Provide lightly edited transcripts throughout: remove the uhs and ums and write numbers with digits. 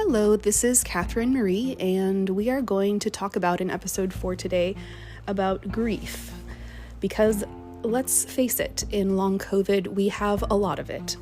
Hello, this is Catherine Marie, and we are going to talk about in episode 4 today about grief. Because let's face it, in long COVID, we have a lot of it.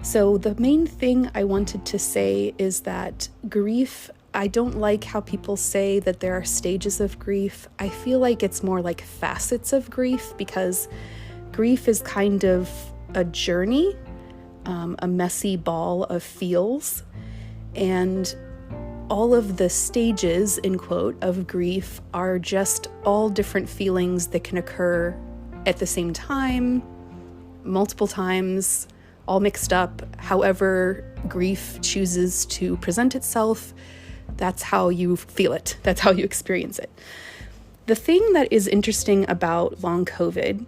So the main thing I wanted to say is that grief, I don't like how people say that there are stages of grief. I feel like it's more like facets of grief, because grief is kind of a journey, a messy ball of feels. And all of the stages, in quote, of grief are just all different feelings that can occur at the same time, multiple times, all mixed up. However grief chooses to present itself, that's how you feel it. That's how you experience it. The thing that is interesting about long COVID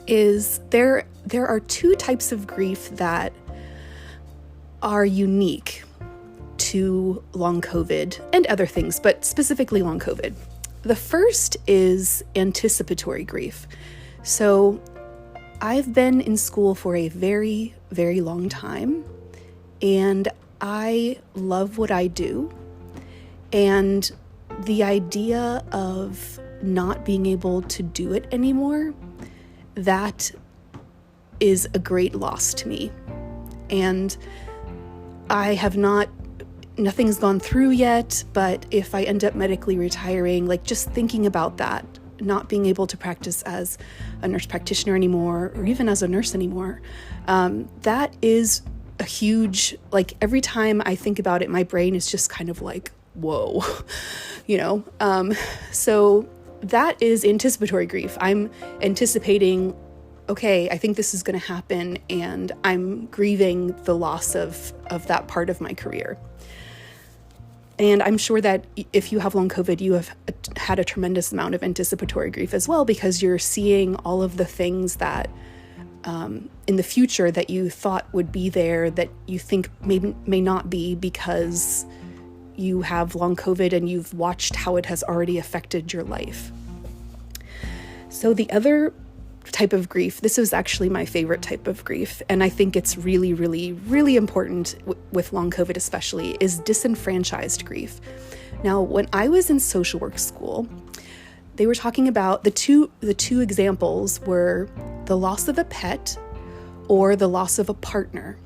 is there are two types of grief that are unique to long COVID and other things, but specifically long COVID. The first is anticipatory grief. So I've been in school for a very, very long time, and I love what I do. And the idea of not being able to do it anymore, that is a great loss to me. And nothing's gone through yet, but if I end up medically retiring, like just thinking about that, not being able to practice as a nurse practitioner anymore, or even as a nurse anymore, that is a huge, like every time I think about it, my brain is just kind of like, whoa, so that is anticipatory grief. I'm anticipating, okay, I think this is going to happen, and I'm grieving the loss of that part of my career. And I'm sure that if you have long COVID, you have had a tremendous amount of anticipatory grief as well, because you're seeing all of the things that in the future that you thought would be there that you think may not be, because you have long COVID and you've watched how it has already affected your life. So the other type of grief, this is actually my favorite type of grief, and I think it's really, really, really important with long COVID especially, is disenfranchised grief. Now, when I was in social work school, they were talking about the two examples were the loss of a pet or the loss of a partner.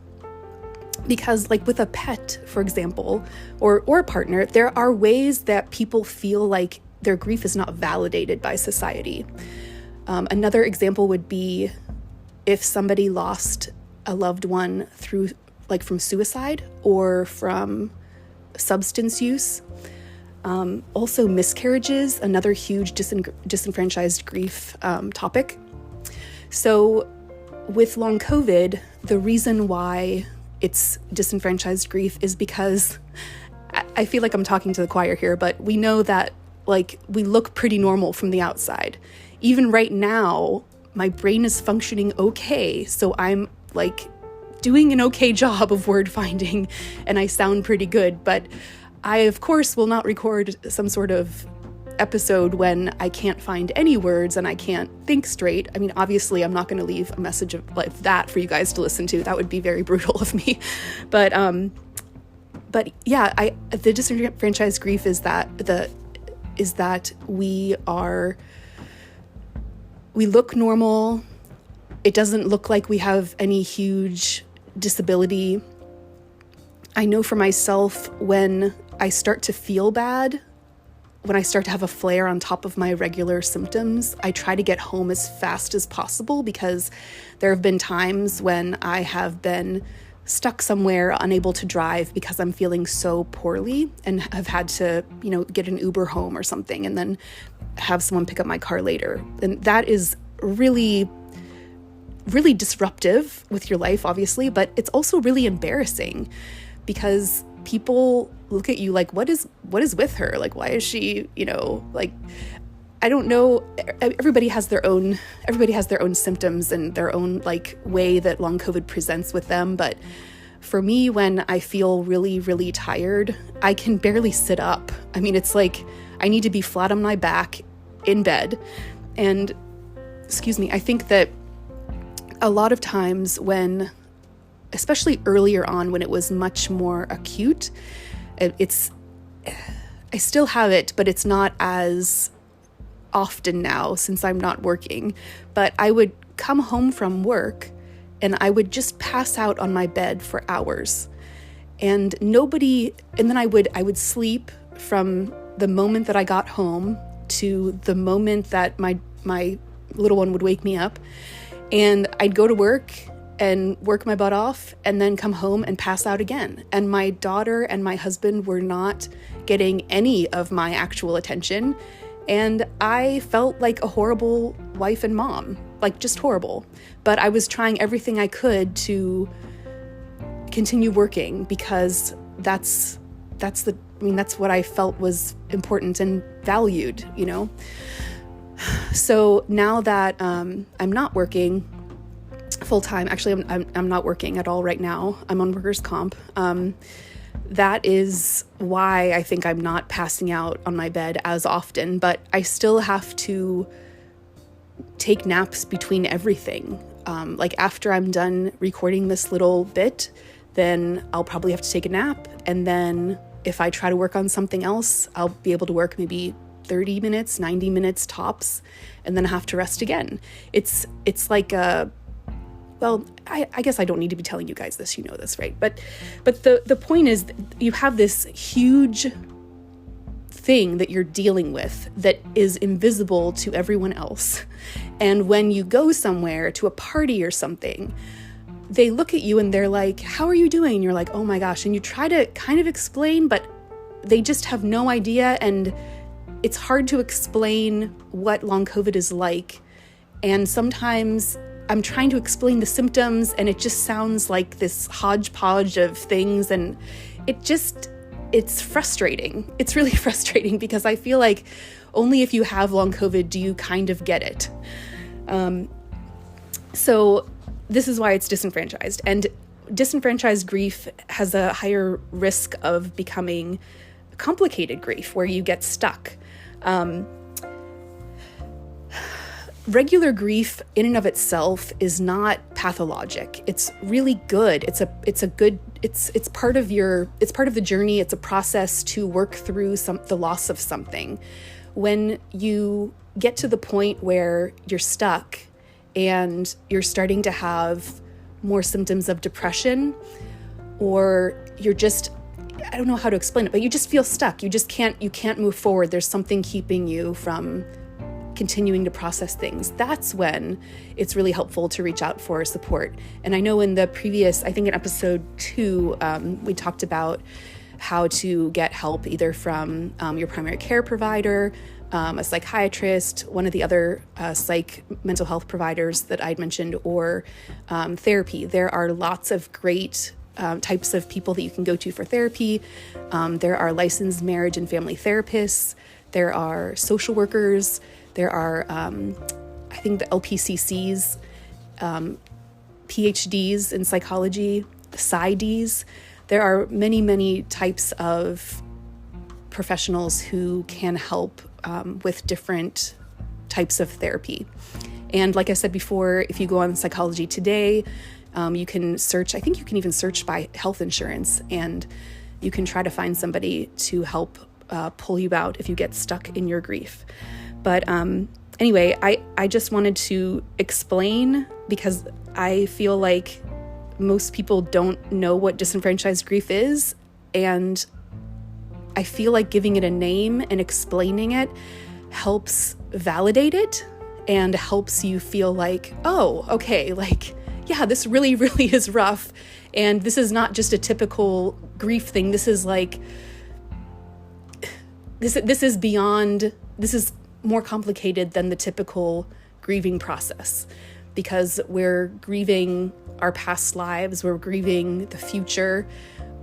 Because like with a pet, for example, or a partner, there are ways that people feel like their grief is not validated by society. Another example would be if somebody lost a loved one through, like from suicide or from substance use. Also miscarriages, another huge disenfranchised grief topic. So with long COVID, the reason why it's disenfranchised grief is because I feel like I'm talking to the choir here, but we know that like we look pretty normal from the outside. Even right now, my brain is functioning okay, so I'm like doing an okay job of word finding, and I sound pretty good, but I, of course, will not record some sort of episode when I can't find any words and I can't think straight. I mean, obviously, I'm not going to leave a message of like that for you guys to listen to. That would be very brutal of me. But yeah, the disenfranchised grief is that we look normal. It doesn't look like we have any huge disability. I know for myself, when I start to feel bad, when I start to have a flare on top of my regular symptoms, I try to get home as fast as possible, because there have been times when I have been stuck somewhere, unable to drive because I'm feeling so poorly, and have had to, get an Uber home or something, and then have someone pick up my car later. And that is really, really disruptive with your life, obviously, but it's also really embarrassing, because people look at you like, what is with her? Like, why is she, like, I don't know. Everybody has their own symptoms and their own like way that long COVID presents with them. But for me, when I feel really, really tired, I can barely sit up. I mean, it's like I need to be flat on my back in bed. And I think that a lot of times when especially earlier on when it was much more acute. I still have it, but it's not as often now since I'm not working. But I would come home from work and I would just pass out on my bed for hours. And then I would sleep from the moment that I got home to the moment that my little one would wake me up. And I'd go to work and work my butt off and then come home and pass out again. And my daughter and my husband were not getting any of my actual attention. And I felt like a horrible wife and mom, like just horrible. But I was trying everything I could to continue working because that's what I felt was important and valued, you know? So now that I'm not working full time, actually I'm not working at all right now. I'm on workers' comp. That is why I think I'm not passing out on my bed as often, but I still have to take naps between everything. Like after I'm done recording this little bit, then I'll probably have to take a nap. And then if I try to work on something else, I'll be able to work maybe 30 minutes, 90 minutes tops, and then I have to rest again. It's like I guess I don't need to be telling you guys this, you know this, right? But the point is you have this huge thing that you're dealing with that is invisible to everyone else. And when you go somewhere to a party or something, they look at you and they're like, how are you doing? And you're like, oh my gosh. And you try to kind of explain, but they just have no idea. And it's hard to explain what long COVID is like. And sometimes I'm trying to explain the symptoms and it just sounds like this hodgepodge of things. And it's frustrating. It's really frustrating because I feel like only if you have long COVID do you kind of get it. So this is why it's disenfranchised. And disenfranchised grief has a higher risk of becoming complicated grief where you get stuck. Regular grief in and of itself is not pathologic. It's really good. It's part of the journey. It's a process to work through the loss of something. When you get to the point where you're stuck and you're starting to have more symptoms of depression, or you're just, I don't know how to explain it, but you just feel stuck. You can't move forward. There's something keeping you from continuing to process things. That's when it's really helpful to reach out for support. And I know in the previous, I think in episode 2, we talked about how to get help either from your primary care provider, a psychiatrist, one of the other mental health providers that I'd mentioned, or therapy. There are lots of great types of people that you can go to for therapy. There are licensed marriage and family therapists. There are social workers. There are, I think, the LPCCs, PhDs in psychology, PsyDs. There are many, many types of professionals who can help with different types of therapy. And like I said before, if you go on Psychology Today, you can search, I think you can even search by health insurance, and you can try to find somebody to help pull you out if you get stuck in your grief. But anyway, I just wanted to explain because I feel like most people don't know what disenfranchised grief is, and I feel like giving it a name and explaining it helps validate it and helps you feel like, oh, okay, like, yeah, this really, really is rough. And this is not just a typical grief thing. This is like, this is beyond, this is more complicated than the typical grieving process, because we're grieving our past lives, we're grieving the future.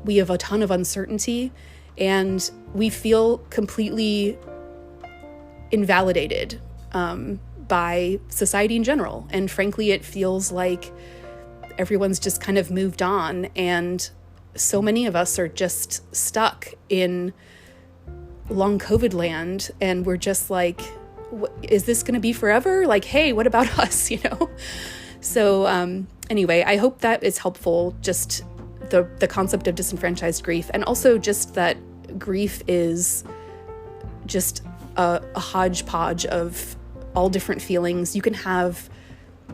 We have a ton of uncertainty, and we feel completely invalidated by society in general. And frankly, it feels like everyone's just kind of moved on, and so many of us are just stuck in long COVID land, and we're just like, is this going to be forever? Like, hey, what about us, you know? So Anyway, I hope that is helpful, just the concept of disenfranchised grief, and also just that grief is just a hodgepodge of all different feelings. You can have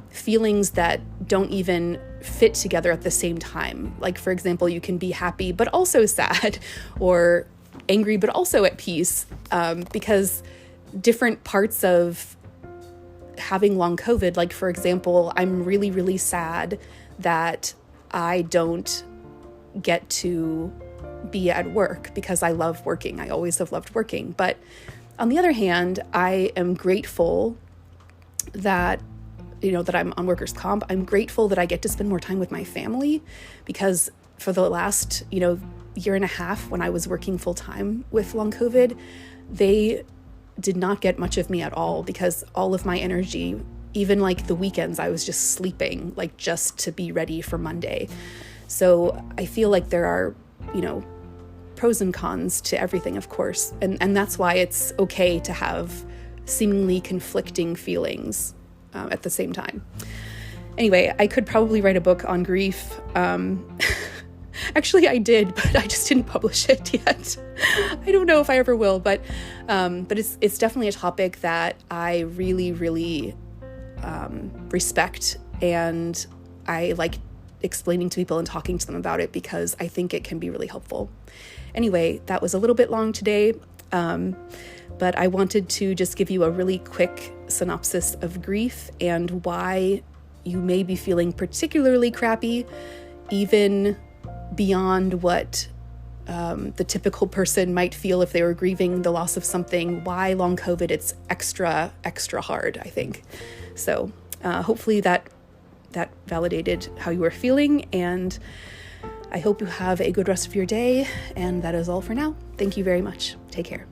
feelings that don't even fit together at the same time. Like, for example, you can be happy but also sad, or angry but also at peace, because different parts of having long COVID, like, for example, I'm really, really sad that I don't get to be at work because I love working. I always have loved working. But on the other hand, I am grateful that, that I'm on workers' comp. I'm grateful that I get to spend more time with my family, because for the last, year and a half when I was working full time with long COVID, they did not get much of me at all, because all of my energy, even like the weekends, I was just sleeping, like just to be ready for Monday. So I feel like there are, pros and cons to everything, of course. And that's why it's okay to have seemingly conflicting feelings at the same time. Anyway, I could probably write a book on grief. Actually, I did, but I just didn't publish it yet. I don't know if I ever will, but it's definitely a topic that I really, really respect, and I like explaining to people and talking to them about it because I think it can be really helpful. Anyway, that was a little bit long today, but I wanted to just give you a really quick synopsis of grief and why you may be feeling particularly crappy, even beyond what the typical person might feel if they were grieving the loss of something. Why long COVID, it's extra hard, I think. So hopefully that validated how you were feeling, and I hope you have a good rest of your day, and that is all for now. Thank you very much. Take care.